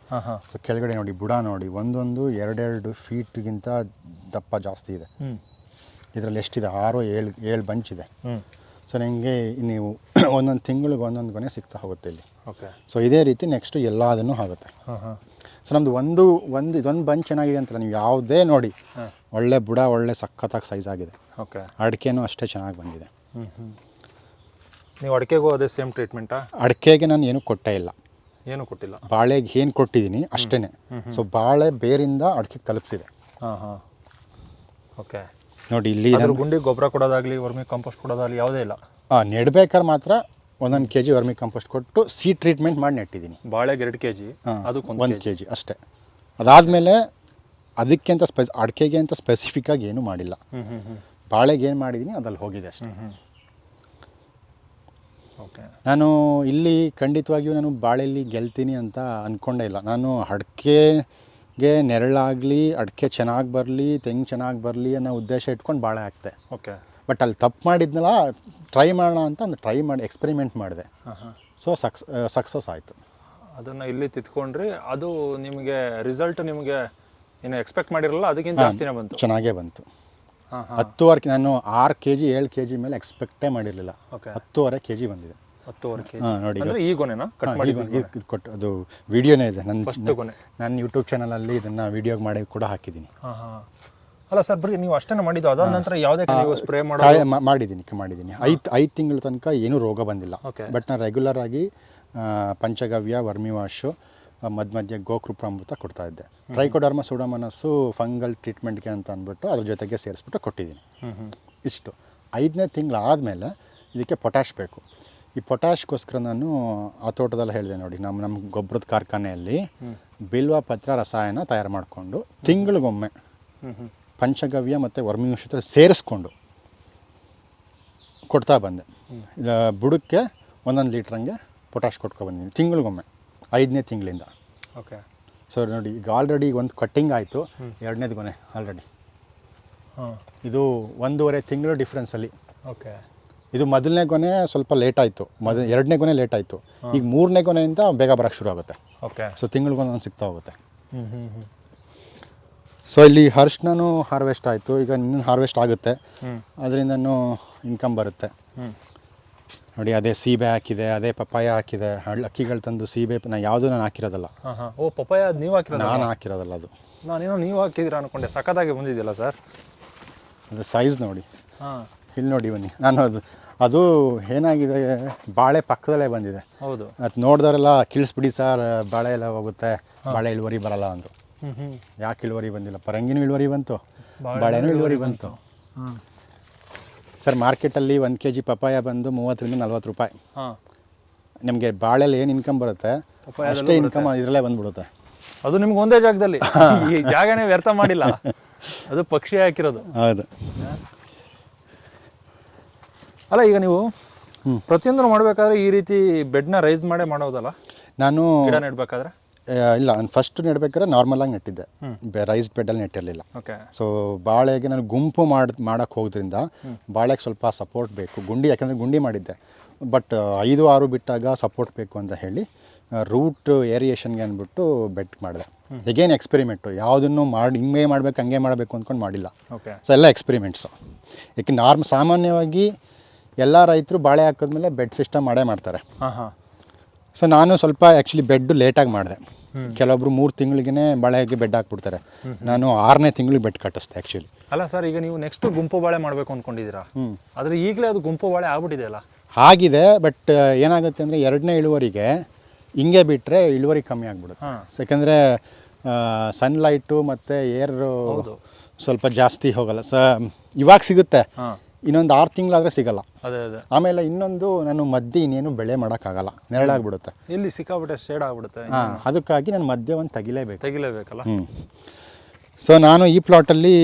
ಸೊ ಕೆಳಗಡೆ ನೋಡಿ, ಬುಡ ನೋಡಿ, 1-2 ಫೀಟ್ಗಿಂತ ದಪ್ಪ ಜಾಸ್ತಿ ಇದೆ. ಇದರಲ್ಲಿ ಎಷ್ಟಿದೆ? 6-7 ಬಂಚ್ ಇದೆ. ಸೊ ನನಗೆ ನೀವು ಒಂದೊಂದು ತಿಂಗಳಿಗೆ ಒಂದೊಂದು ಗೊನೆ ಸಿಗ್ತಾ ಹೋಗುತ್ತೆ ಇಲ್ಲಿ. ಓಕೆ. ಸೊ ಇದೇ ರೀತಿ ನೆಕ್ಸ್ಟು ಎಲ್ಲದನ್ನು ಆಗುತ್ತೆ. ಸೊ ನಮ್ಮದು ಇದೊಂದು ಬಂಚ್ ಚೆನ್ನಾಗಿದೆ ಅಂತಲ್ಲ, ನೀವು ಯಾವುದೇ ನೋಡಿ ಒಳ್ಳೆ ಬುಡ ಒಳ್ಳೆ ಸಖತ್ತಾಗಿ ಸೈಜ್ ಆಗಿದೆ. ಓಕೆ. ಅಡಿಕೆನೂ ಅಷ್ಟೇ ಚೆನ್ನಾಗಿ ಬಂದಿದೆ. ನೀವು ಅಡಿಕೆಗೂ ಅದೇ ಸೇಮ್ ಟ್ರೀಟ್ಮೆಂಟಾ? ಅಡಿಕೆಗೆ ನಾನು ಏನೂ ಕೊಟ್ಟೇ ಇಲ್ಲ, ಏನೂ ಕೊಟ್ಟಿಲ್ಲ. ಬಾಳೆಗೆ ಏನು ಕೊಟ್ಟಿದ್ದೀನಿ ಅಷ್ಟೇ. ಸೊ ಬಾಳೆ ಬೇರಿಂದ ಅಡಿಕೆಗೆ ತಲುಪಿಸಿದೆ. ಹಾಂ. ಓಕೆ. ನೋಡಿ ಇಲ್ಲಿ ಗುಂಡಿ ಗೊಬ್ಬರ ಕೊಡೋದಾಗಲಿ ವರ್ಮಿ ಕಾಂಪೋಸ್ಟ್ ಕೊಡೋದಾಗಲಿ ಯಾವುದೇ ಇಲ್ಲ. ನೆಡ್ಬೇಕಾದ್ರೆ ಮಾತ್ರ 1 kg ವರ್ಮಿ ಕಾಂಪೋಸ್ಟ್ ಕೊಟ್ಟು ಸೀಡ್ ಟ್ರೀಟ್ಮೆಂಟ್ ಮಾಡಿ ನೆಟ್ಟಿದ್ದೀನಿ. ಬಾಳೆಗೆ 2 kg, ಅದಕ್ಕೆ 1 kg ಅಷ್ಟೇ. ಅದಾದಮೇಲೆ ಅದಕ್ಕೆ ಅಂತ ಅಡಿಕೆಗೆ ಅಂತ ಸ್ಪೆಸಿಫಿಕ್ಕಾಗಿ ಏನೂ ಮಾಡಿಲ್ಲ. ಬಾಳೆಗೆ ಏನು ಮಾಡಿದ್ದೀನಿ ಅದಲ್ಲಿ ಹೋಗಿದೆ ಅಷ್ಟೇ. ಓಕೆ. ನಾನು ಇಲ್ಲಿ ಖಂಡಿತವಾಗಿಯೂ ನಾನು ಬಾಳೆಯಲ್ಲಿ ಗೆಲ್ತೀನಿ ಅಂತ ಅಂದ್ಕೊಂಡೇ ಇಲ್ಲ. ನಾನು ಅಡಿಕೆಗೆ ನೆರಳಾಗಲಿ, ಅಡಿಕೆ ಚೆನ್ನಾಗಿ ಬರಲಿ, ತೆಂಗು ಚೆನ್ನಾಗಿ ಬರಲಿ ಅನ್ನೋ ಉದ್ದೇಶ ಇಟ್ಕೊಂಡು ಬಾಳೆ ಹಾಕ್ತೆ. ಓಕೆ. ಬಟ್ ಅಲ್ಲಿ ತಪ್ಪು ಮಾಡಿದ್ನಲ್ಲ, ಟ್ರೈ ಮಾಡೋಣ ಅಂತ ಒಂದು ಟ್ರೈ ಮಾಡಿ ಎಕ್ಸ್ಪೆರಿಮೆಂಟ್ ಮಾಡಿದೆ. ಸೊ ಸಕ್ಸಸ್ ಆಯಿತು. ಅದನ್ನು ಇಲ್ಲಿ ತಿತ್ಕೊಂಡ್ರಿ, ಅದು ನಿಮಗೆ ರಿಸಲ್ಟ್ ನಿಮಗೆ ಏನು ಎಕ್ಸ್ಪೆಕ್ಟ್ ಮಾಡಿರಲ್ಲ ಅದಕ್ಕಿಂತ ಜಾಸ್ತಿನೇ ಬಂತು. ಚೆನ್ನಾಗೇ ಬಂತು. 10.5 ನಾನು 6 kg 7 kg ಮೇಲೆ ಎಕ್ಸ್ಪೆಕ್ಟೇ ಮಾಡಿರಲಿಲ್ಲ. 10.5 kg ಬಂದಿದೆ. 10.5 kg. ನೋಡಿ ಅಂದರೆ ಈ ಗೊನೆನಾ ಕಟ್ ಮಾಡಿ ಕೊಟ್ಟು ಅದು ವಿಡಿಯೋನೇ ಇದೆ ನನ್ನ ಯೂಟ್ಯೂಬ್ ಚಾನಲಲ್ಲಿ, ಇದನ್ನು ವಿಡಿಯೋ ಮಾಡಿ ಕೂಡ ಹಾಕಿದ್ದೀನಿ. ಅಲ್ಲ ಸರ್, ಬರೀ ನೀವು ಅಷ್ಟೇ ಮಾಡಿದ್ದು, ಅದಾದ ನಂತರ ಯಾವುದೇ ನೀವು ಸ್ಪ್ರೇ ಮಾಡಿದ್ದೀನಿ 5 ತಿಂಗಳ ತನಕ ಏನೂ ರೋಗ ಬಂದಿಲ್ಲ. ಬಟ್ ನಾನು ರೆಗ್ಯುಲರ್ ಆಗಿ ಪಂಚಗವ್ಯ, ವರ್ಮಿ ವಾಶು, ಮಧ್ಯ ಗೋಕೃಪಾಮೃತ ಕೊಡ್ತಾ ಇದ್ದೆ. ಟ್ರೈಕೋಡರ್ಮಾ ಸೂಡೋಮೋನಾಸು ಫಂಗಲ್ ಟ್ರೀಟ್ಮೆಂಟ್ಗೆ ಅಂತ ಅಂದ್ಬಿಟ್ಟು ಅದ್ರ ಜೊತೆಗೆ ಸೇರಿಸ್ಬಿಟ್ಟು ಕೊಟ್ಟಿದ್ದೀನಿ. ಇಷ್ಟು 5ನೇ ತಿಂಗಳು ಆದಮೇಲೆ ಇದಕ್ಕೆ ಪೊಟ್ಯಾಶ್ ಬೇಕು. ಈ ಪೊಟ್ಯಾಶ್ಗೋಸ್ಕರ ನಾನು ಆ ತೋಟದಲ್ಲಿ ಹೇಳಿದೆ ನೋಡಿ, ನಮ್ಮ ಗೊಬ್ಬರದ ಕಾರ್ಖಾನೆಯಲ್ಲಿ ಬಿಲ್ವ ಪತ್ರ ರಸಾಯನ ತಯಾರು ಮಾಡಿಕೊಂಡು ತಿಂಗಳಿಗೊಮ್ಮೆ ಪಂಚಗವ್ಯ ಮತ್ತು ವರ್ಮಿ ಔಷಧ ಸೇರಿಸ್ಕೊಂಡು ಕೊಡ್ತಾ ಬಂದೆ. ಬುಡಕ್ಕೆ 1 ಲೀಟ್ರಂಗೆ ಪೊಟ್ಯಾಶ್ ಕೊಟ್ಕೊಬಂದಿದ್ದೀನಿ ತಿಂಗಳಿಗೊಮ್ಮೆ 5ನೇ ತಿಂಗಳಿಂದ. ಓಕೆ. ಸೊ ನೋಡಿ, ಈಗ ಆಲ್ರೆಡಿ ಒಂದು ಕಟ್ಟಿಂಗ್ ಆಯಿತು, 2ನೇದು ಗೊನೆ ಆಲ್ರೆಡಿ. ಇದು 1.5 ತಿಂಗಳು ಡಿಫ್ರೆನ್ಸಲ್ಲಿ. ಓಕೆ. ಇದು ಮೊದಲನೇ ಗೊನೆ ಸ್ವಲ್ಪ ಲೇಟ್ ಆಯಿತು, 2ನೇ ಗೊನೆ ಲೇಟ್ ಆಯಿತು. ಈಗ 3ನೇ ಗೊನೆಯಿಂದ ಬೇಗ ಬರೋಕ್ಕೆ ಶುರು ಆಗುತ್ತೆ. ಓಕೆ. ಸೊ ತಿಂಗಳಿಗೊಂದೊಂದು ಸಿಗ್ತಾ ಹೋಗುತ್ತೆ. ಸೊ ಇಲ್ಲಿ ಅರಿಶಿನೂ ಹಾರ್ವೆಸ್ಟ್ ಆಯಿತು, ಈಗ ಇನ್ನೂ ಹಾರ್ವೆಸ್ಟ್ ಆಗುತ್ತೆ, ಅದರಿಂದನೂ ಇನ್ಕಮ್ ಬರುತ್ತೆ. ನೋಡಿ, ಅದೇ ಸೀಬೆ ಹಾಕಿದೆ, ಅದೇ ಪಪ್ಪಾಯ ಹಾಕಿದೆ. ಅಕ್ಕಿಗಳು ತಂದು ಸೀಬೆ ನಾನು ಹಾಕಿರೋದಲ್ಲ. ಓ, ಪಪ್ಪಾಯ ನೀವು ಹಾಕಿರೋದು? ನಾನು ಹಾಕಿರೋದಲ್ಲ, ಅದು ನಾನೇನೋ ನೀವು ಹಾಕಿದ್ದೀರಾ ಅನ್ಕೊಂಡೆ. ಸಖತ್ತಾಗಿ ಬಂದಿದೆಯಲ್ಲ ಸರ್ ಅದು ಸೈಜ್ ನೋಡಿ. ಇಲ್ಲಿ ನೋಡಿ ಬನ್ನಿ, ನಾನು ಅದು ಏನಾಗಿದೆ, ಬಾಳೆ ಪಕ್ಕದಲ್ಲೇ ಬಂದಿದೆ. ಹೌದು. ಅದು ನೋಡಿದವರೆಲ್ಲ ಕಿಳಿಸ್ಬಿಡಿ ಸರ್, ಬಾಳೆ ಎಲ್ಲ ಹೋಗುತ್ತೆ, ಬಾಳೆ ಇಳುವರಿ ಬರಲ್ಲ ಅಂದರು. ಯಾಕೆ ಇಳುವರಿ ಬಂದಿಲ್ಲ? ಪರಂಗಿನೂ ಇಳುವರಿ ಬಂತು, ಬಾಳೆನೂ ಇಳುವರಿ ಬಂತು. ಸರ್, ಮಾರ್ಕೆಟಲ್ಲಿ 1 kg ಪಪ್ಪಾಯ ಬಂದು 30 ರಿಂದ 40 ರೂಪಾಯಿ. ನಿಮಗೆ ಬಾಳೆಲ್ಲಿ ಏನು ಇನ್ಕಮ್ ಬರುತ್ತೆ ಅಷ್ಟೇ ಇನ್ಕಮ್ ಇದರಲ್ಲೇ ಬಂದ್ಬಿಡುತ್ತೆ. ಅದು ನಿಮ್ಗೆ ಒಂದೇ ಜಾಗದಲ್ಲಿ, ಈ ಜಾಗನೇ ವ್ಯರ್ಥ ಮಾಡಿಲ್ಲ, ಅದು ಪಕ್ಷಿ ಹಾಕಿರೋದು. ಹೌದು. ಅಲ್ಲ, ಈಗ ನೀವು ಪ್ರತಿಯೊಂದನ್ನು ಮಾಡಬೇಕಾದ್ರೆ ಈ ರೀತಿ ಬೆಡ್ನ ರೈಸ್ ಮಾಡೋದಲ್ಲ? ನಾನು ಗಿಡ ನೆಡಬೇಕಾದ್ರೆ ಇಲ್ಲ, ನಾನು ಫಸ್ಟ್ ನೆಡ್ಬೇಕಾದ್ರೆ ನಾರ್ಮಲಾಗಿ ನೆಟ್ಟಿದ್ದೆ, ರೈಸ್ಡ್ ಬೆಡ್ಡಲ್ಲಿ ನೆಟ್ಟಿರಲಿಲ್ಲ. ಸೊ ಬಾಳೆಗೆ ನಾನು ಗುಂಪು ಮಾಡೋಕ್ಕೆ ಹೋಗೋದ್ರಿಂದ ಬಾಳೆಗೆ ಸ್ವಲ್ಪ ಸಪೋರ್ಟ್ ಬೇಕು, ಯಾಕಂದರೆ ಗುಂಡಿ ಮಾಡಿದ್ದೆ. ಬಟ್ 5-6 ಬಿಟ್ಟಾಗ ಸಪೋರ್ಟ್ ಬೇಕು ಅಂತ ಹೇಳಿ ರೂಟ್ ಏರಿಯೇಷನ್ಗೆ ಅಂದ್ಬಿಟ್ಟು ಬೆಡ್ ಮಾಡಿದೆ. ಎಗೇನ್ ಎಕ್ಸ್ಪೆರಿಮೆಂಟು, ಯಾವುದನ್ನು ಹಿಂಗೆ ಮಾಡಬೇಕು ಹಂಗೆ ಮಾಡಬೇಕು ಅಂದ್ಕೊಂಡು ಮಾಡಿಲ್ಲ. ಸೊ ಎಲ್ಲ ಎಕ್ಸ್ಪೆರಿಮೆಂಟ್ಸು. ಯಾಕೆ ಸಾಮಾನ್ಯವಾಗಿ ಎಲ್ಲ ರೈತರು ಬಾಳೆ ಹಾಕಿದ್ಮೇಲೆ ಬೆಡ್ ಸಿಸ್ಟಮ್ ಮಾಡ್ತಾರೆ. ಸೊ ನಾನು ಸ್ವಲ್ಪ ಆ್ಯಕ್ಚುಲಿ ಬೆಡ್ಡು ಲೇಟಾಗಿ ಮಾಡಿದೆ. ಕೆಲವೊಬ್ರು 3 ತಿಂಗಳಿಗೇ ಬಾಳೆಗೆ ಬೆಡ್ ಹಾಕ್ಬಿಡ್ತಾರೆ. ನಾನು 6ನೇ ತಿಂಗಳಿಗೆ ಬೆಡ್ ಕಟ್ಟಿಸ್ದೆ ಆ್ಯಕ್ಚುಲಿ. ಅಲ್ಲ ಸರ್, ಈಗ ನೀವು ನೆಕ್ಸ್ಟ್ ಗುಂಪು ಬಾಳೆ ಮಾಡಬೇಕು ಅಂದ್ಕೊಂಡಿದ್ದೀರಾ? ಆದರೆ ಈಗಲೇ ಅದು ಗುಂಪು ಬಾಳೆ ಆಗ್ಬಿಟ್ಟಿದೆ ಅಲ್ಲ? ಆಗಿದೆ, ಬಟ್ ಏನಾಗುತ್ತೆ ಅಂದರೆ 2ನೇ ಇಳುವರಿಗೆ ಹಿಂಗೆ ಬಿಟ್ಟರೆ ಇಳುವರಿ ಕಮ್ಮಿ ಆಗಿಬಿಡುತ್ತೆ. ಯಾಕಂದರೆ ಸನ್ಲೈಟು ಮತ್ತು ಏರು ಸ್ವಲ್ಪ ಜಾಸ್ತಿ ಹೋಗಲ್ಲ. ಇವಾಗ ಸಿಗುತ್ತೆ, ಇನ್ನೊಂದು 6 ತಿಂಗಳಾದರೆ ಸಿಗಲ್ಲ. ಆಮೇಲೆ ಇನ್ನೊಂದು ನಾನು ಮಧ್ಯೆ ಇನ್ನೇನು ಬೆಳೆ ಮಾಡೋಕ್ಕಾಗಲ್ಲ, ನೆರಳಾಗ್ಬಿಡುತ್ತೆ. ಇಲ್ಲಿ ಸಿಕ್ಕಾಬಿಟ್ಟೆ ಶೇಡ್ ಆಗ್ಬಿಡುತ್ತೆ. ಅದಕ್ಕಾಗಿ ನಾನು ಮಧ್ಯೆ ಒಂದು ತೆಗಿಲೇಬೇಕಲ್ಲ. ಸೊ ನಾನು ಈ ಪ್ಲಾಟಲ್ಲಿ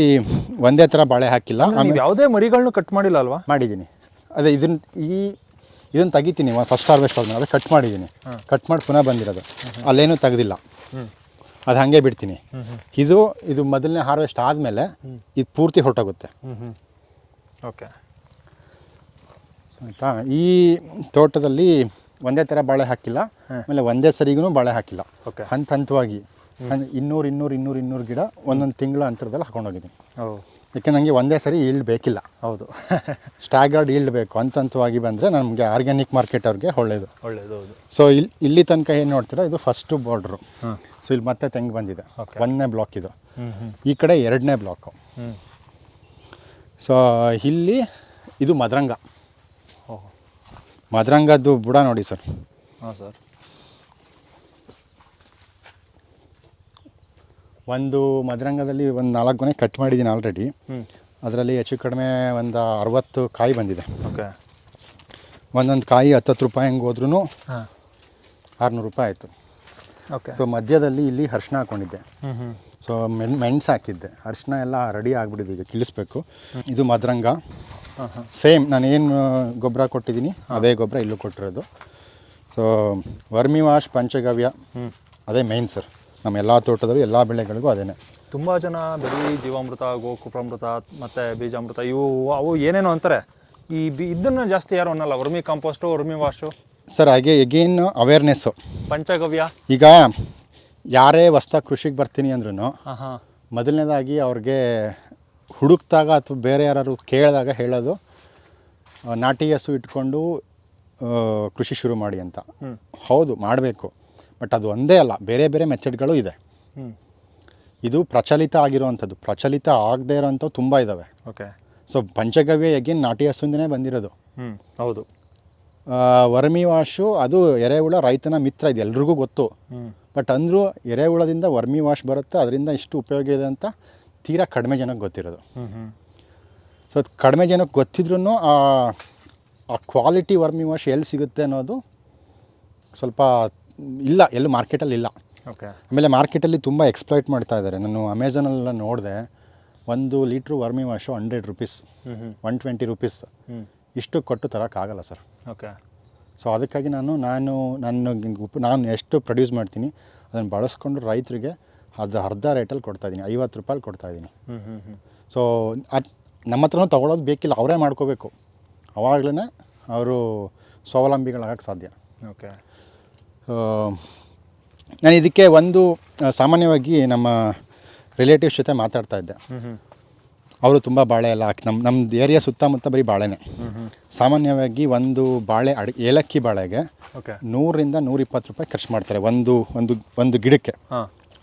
ಒಂದೇ ಥರ ಬಾಳೆ ಹಾಕಿಲ್ಲ. ಆಮೇಲೆ ಯಾವುದೇ ಮರಿಗಳನ್ನೂ ಕಟ್ ಮಾಡಿಲ್ಲ ಅಲ್ವಾ? ಮಾಡಿದ್ದೀನಿ. ಅದೇ ಇದನ್ನು ತೆಗಿತೀನಿ, ಫಸ್ಟ್ ಹಾರ್ವೆಸ್ಟ್ ಆದ್ಮೇಲೆ ಅದು ಕಟ್ ಮಾಡಿದ್ದೀನಿ. ಕಟ್ ಮಾಡಿ ಪುನಃ ಬಂದಿರೋದು, ಅಲ್ಲೇನೂ ತೆಗೆದಿಲ್ಲ, ಅದು ಹಾಗೆ ಬಿಡ್ತೀನಿ. ಇದು ಮೊದಲನೇ ಹಾರ್ವೆಸ್ಟ್ ಆದಮೇಲೆ ಇದು ಪೂರ್ತಿ ಹೊರಟೋಗುತ್ತೆ. ಓಕೆ. ಆಯಿತಾ? ಈ ತೋಟದಲ್ಲಿ ಒಂದೇ ಥರ ಬಾಳೆ ಹಾಕಿಲ್ಲ, ಆಮೇಲೆ ಒಂದೇ ಸರಿಗೂ ಬಾಳೆ ಹಾಕಿಲ್ಲ. ಹಂತವಾಗಿ 200 ಗಿಡ ಒಂದೊಂದು ತಿಂಗಳ ಅಂತರದಲ್ಲಿ ಹಾಕೊಂಡೋಗಿದ್ದೀನಿ. ಯಾಕೆ ನನಗೆ ಒಂದೇ ಸರಿ ಈಲ್ಡ್ ಬೇಕಿಲ್ಲ, ಹೌದು. ಸ್ಟ್ಯಾಗರ್ಡ್ ಈಲ್ಡ್ ಬೇಕು. ಹಂತವಾಗಿ ಬಂದರೆ ನಮಗೆ ಆರ್ಗ್ಯಾನಿಕ್ ಮಾರ್ಕೆಟ್ ಅವ್ರಿಗೆ ಒಳ್ಳೆಯದು. ಒಳ್ಳೇದು, ಹೌದು. ಸೊ ಇಲ್ಲಿ ತನಕ ಏನು ನೋಡ್ತೀರಾ, ಇದು ಫಸ್ಟು ಬಾರ್ಡ್ರು. ಸೊ ಇಲ್ಲಿ ಮತ್ತೆ ತೆಂಗು ಬಂದಿದೆ, 1ನೇ ಬ್ಲಾಕ್ ಇದು. ಈ ಕಡೆ 2ನೇ ಬ್ಲಾಕು. ಸೊ ಇಲ್ಲಿ ಇದು ಮದರಂಗ. ಮದರಂಗದ್ದು ಬುಡ ನೋಡಿ ಸರ್. ಹಾಂ ಸರ್. ಒಂದು ಮದರಂಗದಲ್ಲಿ ಒಂದು 4 ಗೊನೆ ಕಟ್ ಮಾಡಿದ್ದೀನಿ ಆಲ್ರೆಡಿ. ಅದರಲ್ಲಿ ಹೆಚ್ಚು ಕಡಿಮೆ ಒಂದು 60 ಕಾಯಿ ಬಂದಿದೆ. ಓಕೆ. ಒಂದೊಂದು ಕಾಯಿ 10 ರೂಪಾಯಿ ಹಂಗೆ ಹೋದ್ರೂ 600 ರೂಪಾಯಿ ಆಯಿತು. ಓಕೆ. ಸೊ ಮಧ್ಯದಲ್ಲಿ ಇಲ್ಲಿ ಅರಿಶಿನ ಹಾಕ್ಕೊಂಡಿದ್ದೆ. ಸೊ ಮೆಣಸು ಹಾಕಿದ್ದೆ. ಅರಿಶಿನ ಎಲ್ಲ ರೆಡಿ ಆಗಿಬಿಟ್ಟಿದೆ, ಈಗ ಕಿಳಿಸ್ಬೇಕು. ಇದು ಮದರಂಗ. ಸೇಮ್ ನಾನು ಏನು ಗೊಬ್ಬರ ಕೊಟ್ಟಿದ್ದೀನಿ ಅದೇ ಗೊಬ್ಬರ ಇಲ್ಲೂ ಕೊಟ್ಟಿರೋದು. ಸೊ ವರ್ಮಿ ವಾಶ್, ಪಂಚಗವ್ಯ ಅದೇ ಮೇಯ್ನ್ ಸರ್. ನಮ್ಮ ಎಲ್ಲ ತೋಟದಲ್ಲೂ ಎಲ್ಲ ಬೆಳೆಗಳಿಗೂ ಅದೇನೆ. ತುಂಬ ಜನ ಬರೀ ಜೀವಾಮೃತ, ಗೋಕೃಪಾಮೃತ ಮತ್ತು ಬೀಜಾಮೃತ ಅವು ಏನೇನೋ ಅಂತಾರೆ. ಇದನ್ನು ಜಾಸ್ತಿ ಯಾರು ಅನ್ನಲ್ಲ. Vermi compost, vermi wash sir. ಹಾಗೆ ಎಗೇನ್ ಅವೇರ್ನೆಸ್ಸು, ಪಂಚಗವ್ಯ. ಈಗ ಯಾರೇ ಹೊಸ್ದಾಗಿ ಕೃಷಿಗೆ ಬರ್ತೀನಿ ಅಂದ್ರೂ ಮೊದಲನೇದಾಗಿ ಅವ್ರಿಗೆ ಹುಡುಕ್ದಾಗ ಅಥವಾ ಬೇರೆ ಯಾರು ಕೇಳಿದಾಗ ಹೇಳೋದು ನಾಟಿ ಹಸು ಇಟ್ಕೊಂಡು ಕೃಷಿ ಶುರು ಮಾಡಿ ಅಂತ. ಹೌದು, ಮಾಡಬೇಕು. ಬಟ್ ಅದು ಒಂದೇ ಅಲ್ಲ, ಬೇರೆ ಬೇರೆ ಮೆಥಡ್ಗಳು ಇದೆ. ಇದು ಪ್ರಚಲಿತ ಆಗಿರುವಂಥದ್ದು. ಪ್ರಚಲಿತ ಆಗದೇ ಇರೋವಂಥವು ತುಂಬ ಇದ್ದಾವೆ. ಓಕೆ. ಸೊ ಪಂಚಗವ್ಯ ಎಗೇನ್ ನಾಟಿ ಹಸುವಿಂದನೇ ಬಂದಿರೋದು. ಹೌದು. ವರ್ಮಿ ವಾಶು ಅದು ಎರೆಹುಳ ರೈತನ ಮಿತ್ರ, ಇದು ಎಲ್ರಿಗೂ ಗೊತ್ತು. ಬಟ್ ಅಂದರೂ ಎರೆಹುಳದಿಂದ ವರ್ಮಿ ವಾಶ್ ಬರುತ್ತೆ, ಅದರಿಂದ ಇಷ್ಟು ಉಪಯೋಗ ಇದೆ ಅಂತ ತೀರಾ ಕಡಿಮೆ ಜನಕ್ಕೆ ಗೊತ್ತಿರೋದು. ಸೊ ಅದು ಕಡಿಮೆ ಜನಕ್ಕೆ ಗೊತ್ತಿದ್ರೂ ಆ ಕ್ವಾಲಿಟಿ ವರ್ಮಿ ವಾಶ್ ಎಲ್ಲಿ ಸಿಗುತ್ತೆ ಅನ್ನೋದು ಸ್ವಲ್ಪ ಇಲ್ಲ, ಎಲ್ಲೂ ಮಾರ್ಕೆಟಲ್ಲಿ ಇಲ್ಲ. ಓಕೆ. ಆಮೇಲೆ ಮಾರ್ಕೆಟಲ್ಲಿ ತುಂಬ ಎಕ್ಸ್ಪ್ಲಾಯ್ಟ್ ಮಾಡ್ತಾ ಇದ್ದಾರೆ. ನಾನು ಅಮೆಝಾನಲ್ಲೆಲ್ಲ ನೋಡಿದೆ, 1 litre vermi wash 100 rupees, 120 rupees ಇಷ್ಟು ಕೊಟ್ಟು ತರೋಕ್ಕಾಗಲ್ಲ ಸರ್. ಓಕೆ. ಸೊ ಅದಕ್ಕಾಗಿ ನಾನು ಎಷ್ಟು ಪ್ರೊಡ್ಯೂಸ್ ಮಾಡ್ತೀನಿ ಅದನ್ನು ಬಳಸ್ಕೊಂಡು ರೈತರಿಗೆ ಅದು ಅರ್ಧ ರೇಟಲ್ಲಿ ಕೊಡ್ತಾಯಿದ್ದೀನಿ, 50 ರೂಪಾಯಲ್ಲಿ ಕೊಡ್ತಾಯಿದ್ದೀನಿ. ಸೊ ಅದು ನಮ್ಮ ಹತ್ರನೂ ತೊಗೊಳೋದು ಬೇಕಿಲ್ಲ, ಅವರೇ ಮಾಡ್ಕೋಬೇಕು. ಆವಾಗಲೇ ಅವರು ಸ್ವಾವಲಂಬಿಗಳಾಗಕ್ಕೆ ಸಾಧ್ಯ. ಓಕೆ. ನಾನು ಇದಕ್ಕೆ ಸಾಮಾನ್ಯವಾಗಿ ನಮ್ಮ ರಿಲೇಟಿವ್ಸ್ ಜೊತೆ ಮಾತಾಡ್ತಾ ಇದ್ದೆ. ಅವರು ತುಂಬ ಬಾಳೆ ಎಲ್ಲ ಹಾಕಿ ನಮ್ಮದು ಏರಿಯಾ ಸುತ್ತಮುತ್ತ ಬರೀ ಬಾಳೆನೇ. ಸಾಮಾನ್ಯವಾಗಿ ಒಂದು ಬಾಳೆ ಏಲಕ್ಕಿ ಬಾಳೆಗೆ 100 ರಿಂದ 120 ರೂಪಾಯಿ ಖರ್ಚು ಮಾಡ್ತಾರೆ ಒಂದು ಗಿಡಕ್ಕೆ,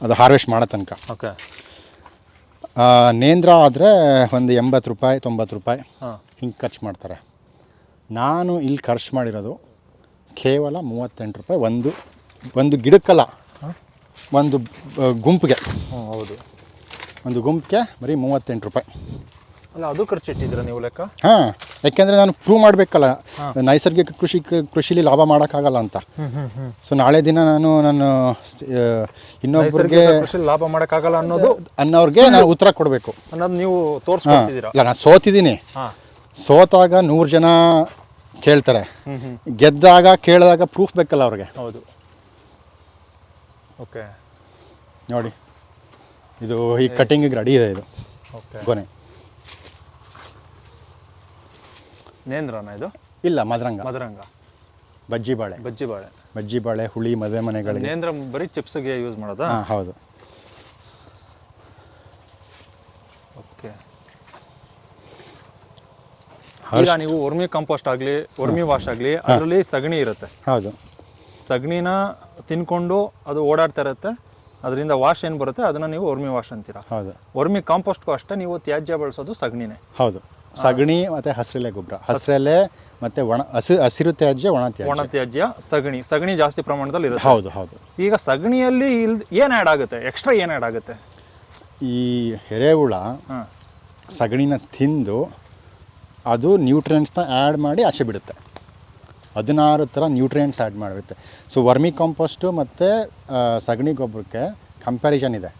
ಅದು ಹಾರ್ವೆಸ್ಟ್ ಮಾಡೋ ತನಕ. ಓಕೆ. ನೇಂದ್ರ ಆದರೆ ಒಂದು 80 ರೂಪಾಯಿ 90 ರೂಪಾಯಿ ಹಿಂಗೆ ಖರ್ಚು ಮಾಡ್ತಾರೆ. ನಾನು ಇಲ್ಲಿ ಖರ್ಚು ಮಾಡಿರೋದು ಕೇವಲ 38 ರೂಪಾಯಿ ಒಂದು ಗಿಡಕ್ಕಲ್ಲ, ಒಂದು ಗುಂಪಿಗೆ. ಹೌದು, ಒಂದು ಗುಂಪಿಗೆ ಬರೀ 38 ರೂಪಾಯಿ. ಅಲ್ಲ, ಅದು ಖರ್ಚಿಟ್ಟಿದ್ದೀರಾ ನೀವು ಲೆಕ್ಕ? ಹಾಂ, ಯಾಕೆಂದರೆ ನಾನು ಪ್ರೂವ್ ಮಾಡಬೇಕಲ್ಲ, ನೈಸರ್ಗಿಕ ಕೃಷಿಲಿ ಲಾಭ ಮಾಡೋಕ್ಕಾಗಲ್ಲ ಅಂತ. ಸೊ ನಾಳೆ ದಿನ ನಾನು ಇನ್ನೊಬ್ಬರಿಗೆ ಲಾಭ ಮಾಡೋಕ್ಕಾಗಲ್ಲ ಅನ್ನೋರಿಗೆ ನಾನು ಉತ್ತರ ಕೊಡಬೇಕು ಅನ್ನೋದು ನೀವು ತೋರಿಸ್ಕೊಡ್ತಿದ್ದೀರಾ. ಇಲ್ಲ, ನಾನು ಸೋತಿದ್ದೀನಿ. ಸೋತಾಗ 100 ಜನ ಕೇಳ್ತಾರೆ, ಗೆದ್ದಾಗ ಕೇಳಿದಾಗ ಪ್ರೂಫ್ ಬೇಕಲ್ಲ ಅವ್ರಿಗೆ. ಹೌದು. ಓಕೆ. ನೋಡಿ, ಇದು ಈ ಕಟಿಂಗಿಗೆ ರೆಡಿ ಇದೆ. ಇದು ಗೊನೆ ನೇಂದ್ರನ ಇದು? ಇಲ್ಲ, ಮದರಂಗ. ಬಜ್ಜಿ ಬಾಳೆ ಹುಳಿ ಮದುವೆ ಮನೆಗಳಿಗೆ. ನೇಂದ್ರ ಬರೀ ಚಿಪ್ಸ್ಗೆ ಯೂಸ್ ಮಾಡೋದಾ? ಹಾಂ, ಹೌದು. ಓಕೆ. ಈಗ ನೀವು ವರ್ಮಿ ಕಾಂಪೋಸ್ಟ್ ಆಗಲಿ, ವರ್ಮಿ ವಾಶ್ ಆಗಲಿ, ಅದರಲ್ಲಿ ಸಗಣಿ ಇರುತ್ತೆ. ಹೌದು. ಸಗಣಿನ ತಿನ್ಕೊಂಡು ಅದು ಓಡಾಡ್ತಾ ಇರುತ್ತೆ. ಅದರಿಂದ ವಾಶ್ ಏನು ಬರುತ್ತೆ ಅದನ್ನು ನೀವು ವರ್ಮಿ ವಾಶ್ ಅಂತೀರಾ. ಹೌದು. ವರ್ಮಿ ಕಾಂಪೋಸ್ಟ್ಗೂ ಅಷ್ಟೇ ನೀವು ತ್ಯಾಜ್ಯ ಬಳಸೋದು ಸಗಣಿನೇ. ಹೌದು, ಸಗಣಿ ಮತ್ತು ಹಸಿರೆಲೆ ಗೊಬ್ಬರ. ಹಸಿರೆಲೆ ಮತ್ತು ಹಸಿರು ತ್ಯಾಜ್ಯ, ಒಣ ತ್ಯಾಜ್ಯ, ಸಗಣಿ ಜಾಸ್ತಿ ಪ್ರಮಾಣದಲ್ಲಿ ಇರುತ್ತೆ. ಹೌದು ಹೌದು. ಈಗ ಸಗಣಿಯಲ್ಲಿ ಏನು ಆ್ಯಡ್ ಆಗುತ್ತೆ? ಎಕ್ಸ್ಟ್ರಾ ಏನು ಆ್ಯಡ್ ಆಗುತ್ತೆ? ಈ ಎರೆಹುಳ ಸಗಣಿನ ತಿಂದು ಅದು ನ್ಯೂಟ್ರಿಯೆಂಟ್ಸ್ನ ಆ್ಯಡ್ ಮಾಡಿ ಆಚೆ ಬಿಡುತ್ತೆ. 16 ಥರ ನ್ಯೂಟ್ರಿಯೆಂಟ್ಸ್ ಆ್ಯಡ್ ಮಾಡಿರುತ್ತೆ. ಸೊ ವರ್ಮಿ ಕಾಂಪೋಸ್ಟು ಮತ್ತು ಸಗಣಿ ಗೊಬ್ಬರಕ್ಕೆ ಕಂಪ್ಯಾರಿಸನ್ ಇದೆ.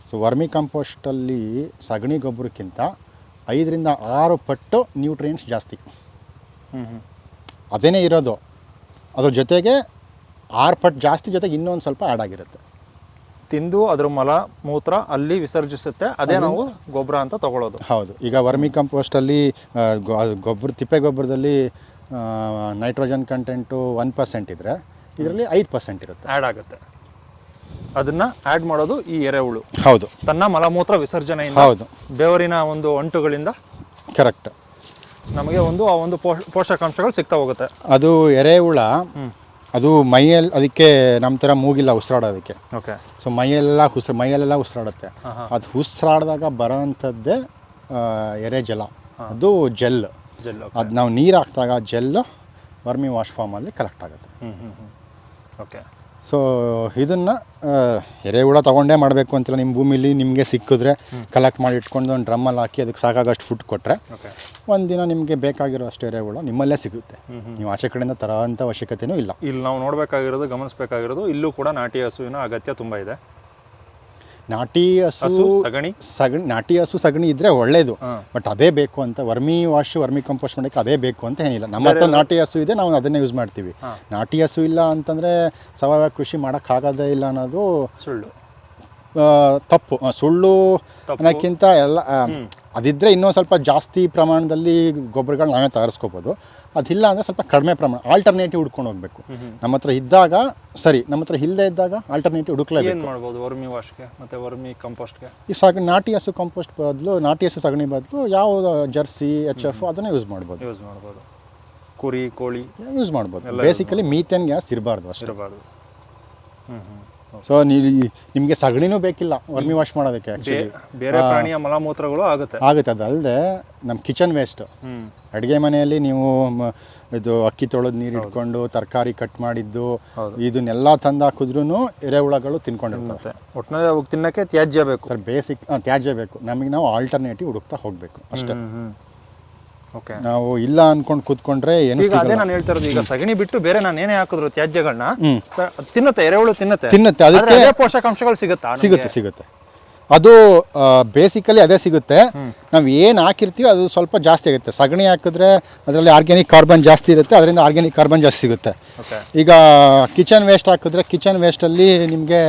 ಸೊ ವರ್ಮಿ ಕಾಂಪೋಸ್ಟಲ್ಲಿ ಸಗಣಿ ಗೊಬ್ಬರಕ್ಕಿಂತ 5 ರಿಂದ 6 ಪಟ್ಟು ನ್ಯೂಟ್ರಿಯೆಂಟ್ಸ್ ಜಾಸ್ತಿ. ಅದೇನೇ ಇರೋದು, ಅದ್ರ ಜೊತೆಗೆ 6 ಪಟ್ಟು ಜಾಸ್ತಿ, ಜೊತೆಗೆ ಇನ್ನೊಂದು ಸ್ವಲ್ಪ ಆ್ಯಡ್ ಆಗಿರುತ್ತೆ. ತಿಂದು ಅದ್ರ ಮಲ ಮೂತ್ರ ಅಲ್ಲಿ ವಿಸರ್ಜಿಸುತ್ತೆ, ಅದೇ ನಾವು ಗೊಬ್ಬರ ಅಂತ ತಗೊಳ್ಳೋದು. ಹೌದು. ಈಗ ವರ್ಮಿ ಕಾಂಪೋಸ್ಟಲ್ಲಿ ತಿಪ್ಪೆ ಗೊಬ್ಬರದಲ್ಲಿ ನೈಟ್ರೋಜನ್ ಕಂಟೆಂಟು 1% ಇದ್ದರೆ ಇದರಲ್ಲಿ 5% ಇರುತ್ತೆ, ಆ್ಯಡ್ ಆಗುತ್ತೆ. ಅದನ್ನ ಆ್ಯಡ್ ಮಾಡೋದು ಈ ಎರೆಹುಳು ಹೌದು ತನ್ನ ಮಲಮೂತ್ರ ವಿಸರ್ಜನೆಯಿಂದ ಹೌದು ಬೆವರಿನ ಒಂದು ಅಂಟುಗಳಿಂದ ಕರೆಕ್ಟ್. ನಮಗೆ ಆ ಒಂದು ಪೋಷಕಾಂಶಗಳು ಸಿಗ್ತಾ ಹೋಗುತ್ತೆ. ಅದು ಎರೆಹುಳ ಅದು ಮೈಯಲ್ಲಿ, ಅದಕ್ಕೆ ನಮ್ಮ ಥರ ಮೂಗಿಲ್ಲ ಉಸಿರಾಡೋದಕ್ಕೆ. ಓಕೆ. ಸೊ ಮೈಯಲ್ಲೆಲ್ಲ ಉಸಿರಾಡುತ್ತೆ. ಅದು ಉಸಿರಾಡಿದಾಗ ಬರೋವಂಥದ್ದೇ ಎರೆ ಜಲ, ಅದು ಜೆಲ್. ಅದು ನಾವು ನೀರು ಹಾಕಿದಾಗ ಜೆಲ್ಲು ವರ್ಮಿ ವಾಶ್ ಫಾರ್ಮಲ್ಲಿ ಕಲೆಕ್ಟ್ ಆಗುತ್ತೆ. ಓಕೆ. ಸೊ ಇದನ್ನು ಎರೆಹುಳ ತೊಗೊಂಡೇ ಮಾಡಬೇಕು ಅಂತಿಲ್ಲ. ನಿಮ್ಮ ಭೂಮಿಲಿ ನಿಮಗೆ ಸಿಕ್ಕಿದ್ರೆ ಕಲೆಕ್ಟ್ ಮಾಡಿ ಇಟ್ಕೊಂಡು ಒಂದು ಡ್ರಮ್ಮಲ್ಲಿ ಹಾಕಿ ಅದಕ್ಕೆ ಸಾಕಾಗಷ್ಟು ಫುಡ್ ಕೊಟ್ಟರೆ ಒಂದಿನ ನಿಮಗೆ ಬೇಕಾಗಿರೋ ಅಷ್ಟು ಎರೆಹುಳ ನಿಮ್ಮಲ್ಲೇ ಸಿಗುತ್ತೆ. ನೀವು ಆಚೆ ಕಡೆಯಿಂದ ತರೋಂಥ ಅವಶ್ಯಕತೆಯೂ ಇಲ್ಲ. ಇಲ್ಲಿ ನಾವು ನೋಡಬೇಕಾಗಿರೋದು, ಗಮನಿಸಬೇಕಾಗಿರೋದು, ಇಲ್ಲೂ ಕೂಡ ನಾಟಿ ಹಸುವಿನ ಅಗತ್ಯ ತುಂಬ ಇದೆ. ನಾಟಿ ಹಸು ನಾಟಿ ಹಸು ಸಗಣಿ ಇದ್ರೆ ಒಳ್ಳೇದು, ಬಟ್ ಅದೇ ಬೇಕು ಅಂತ ವರ್ಮಿ ಕಂಪೋಸ್ಟ್ ಮಾಡೋಕ್ಕೆ ಅದೇ ಬೇಕು ಅಂತ ಏನಿಲ್ಲ. ನಮ್ಮ ಹತ್ರ ನಾಟಿ ಹಸು ಇದೆ, ನಾವು ಅದನ್ನೇ ಯೂಸ್ ಮಾಡ್ತೀವಿ. ನಾಟಿ ಹಸು ಇಲ್ಲ ಅಂತಂದರೆ ಸಾವಯವ ಕೃಷಿ ಮಾಡೋಕ್ಕಾಗೋದೇ ಇಲ್ಲ ಅನ್ನೋದು ಸುಳ್ಳು, ತಪ್ಪು. ಸುಳ್ಳು ಅನ್ನೋಕ್ಕಿಂತ ಎಲ್ಲ ಅದಿದ್ದರೆ ಇನ್ನೂ ಸ್ವಲ್ಪ ಜಾಸ್ತಿ ಪ್ರಮಾಣದಲ್ಲಿ ಗೊಬ್ಬರಗಳು ನಾವೇ ತಯಾರಿಸ್ಕೋಬೋದು. ಅದಿಲ್ಲ ಅಂದರೆ ಸ್ವಲ್ಪ ಕಡಿಮೆ ಪ್ರಮಾಣ ಆಲ್ಟರ್ನೇಟಿವ್ ಹುಡ್ಕೊಂಡು ಹೋಗಬೇಕು. ನಮ್ಮ ಹತ್ರ ಇದ್ದಾಗ ಸರಿ, ನಮ್ಮ ಹತ್ರ ಇಲ್ಲದೆ ಇದ್ದಾಗ ಆಲ್ಟರ್ನೇಟಿವ್ ಹುಡುಕ್ಲೇಬೇಕು. ಏನು ಮಾಡ್ಬೋದು ವರ್ಮಿ ವಾಶ್ಗೆ ಮತ್ತು ವರ್ಮಿ ಕಂಪೋಸ್ಟ್ಗೆ? ಈ ನಾಟಿ ಹಸು ಕಂಪೋಸ್ಟ್ ಬದಲು, ನಾಟಿ ಹಸು ಸಗಣಿ ಬದಲು ಯಾವ ಜರ್ಸಿ HF ಅದನ್ನು ಯೂಸ್ ಮಾಡ್ಬೋದು. ಕುರಿ, ಕೋಳಿ ಯೂಸ್ ಮಾಡ್ಬೋದು. ಬೇಸಿಕಲಿ ಮೀಥೇನ್ ಗ್ಯಾಸ್ ಇರಬಾರ್ದು ಅಷ್ಟೇ. ಸೊ ನಿಮಗೆ ಸಗಣಿನೂ ಬೇಕಿಲ್ಲ ವರ್ಮಿ ವಾಶ್ ಮಾಡೋದಕ್ಕೆ. ಆ್ಯಕ್ಚುಲಿ ಬೇರೆ ಪ್ರಾಣಿಯ ಮಲಮೂತ್ರಗಳು ಆಗುತ್ತೆ. ಅದಲ್ಲದೆ ನಮ್ಮ ಕಿಚನ್ ವೇಸ್ಟ್, ಅಡುಗೆ ಮನೆಯಲ್ಲಿ ನೀವು ಇದು ಅಕ್ಕಿ ತೊಳೆದು ನೀರು ಇಟ್ಕೊಂಡು ತರಕಾರಿ ಕಟ್ ಮಾಡಿದ್ದು ಇದನ್ನೆಲ್ಲ ತಂದು ಹಾಕಿದ್ರೂ ಎರೆಹುಳಗಳು ತಿನ್ಕೊಂಡಿರ್ತವೆ. ಒಟ್ಟಿನಲ್ಲಿ ಅವು ತಿನ್ನಕ್ಕೆ ತ್ಯಾಜ್ಯ ಬೇಕು ಸರ್. ತ್ಯಾಜ್ಯ ಬೇಕು ನಮಗೆ. ನಾವು ಆಲ್ಟರ್ನೇಟಿವ್ ಹುಡುಕ್ತಾ ಹೋಗಬೇಕು ಅಷ್ಟೇ. ಓಕೆ. ನಾವು ಇಲ್ಲ ಅನ್ಕೊಂಡು ಕೂತ್ಕೊಂಡ್ರೆ ಏನು. ಈಗ ಅದೇ ನಾನು ಹೇಳ್ತಾ ಇರೋದು, ಈಗ ಸಗಣಿ ಬಿಟ್ಟು ಬೇರೆ ನಾನು ಏನೇ ಹಾಕಿದ್ರು ತ್ಯಾಜ್ಯಗಳನ್ನ ತಿನ್ನುತ್ತೆ, ಎರೆಹುಳು ತಿನ್ನುತ್ತೆ. ಅದಕ್ಕೆ ಪೋಷಕಾಂಶಗಳು ಸಿಗುತ್ತೆ. ಅದು ಬೇಸಿಕಲಿ ಅದೇ ಸಿಗುತ್ತೆ. ನಾವು ಏನು ಹಾಕಿರ್ತೀವಿ ಅದು ಸ್ವಲ್ಪ ಜಾಸ್ತಿ ಆಗುತ್ತೆ. ಸಗಣಿ ಹಾಕಿದ್ರೆ ಅದರಲ್ಲಿ ಆರ್ಗ್ಯಾನಿಕ್ ಕಾರ್ಬನ್ ಜಾಸ್ತಿ ಇರುತ್ತೆ, ಅದರಿಂದ ಆರ್ಗ್ಯಾನಿಕ್ ಕಾರ್ಬನ್ ಜಾಸ್ತಿ ಸಿಗುತ್ತೆ. ಈಗ ಕಿಚನ್ ವೇಸ್ಟ್ ಹಾಕಿದ್ರೆ ಕಿಚನ್ ವೇಸ್ಟಲ್ಲಿ ನಿಮಗೆ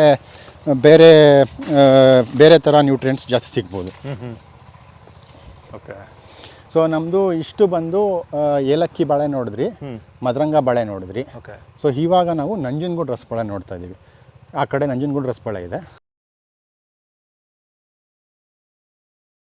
ಬೇರೆ ಥರ ನ್ಯೂಟ್ರಿಯೆಂಟ್ಸ್ ಜಾಸ್ತಿ ಸಿಗ್ಬೋದು. ಓಕೆ. ಸೊ ನಮ್ಮದು ಇಷ್ಟು ಬಂದು ಏಲಕ್ಕಿ ಬಾಳೆ ನೋಡಿದ್ರಿ, ಮದರಂಗ ಬಾಳೆ ನೋಡಿದ್ರಿ. ಸೊ ಇವಾಗ ನಾವು ನಂಜನಗೂಡು ರಸಬಾಳೆ ನೋಡ್ತಾ ಇದ್ದೀವಿ. ಆ ಕಡೆ ನಂಜನಗೂಡು ರಸಬಾಳೆ ಇದೆ.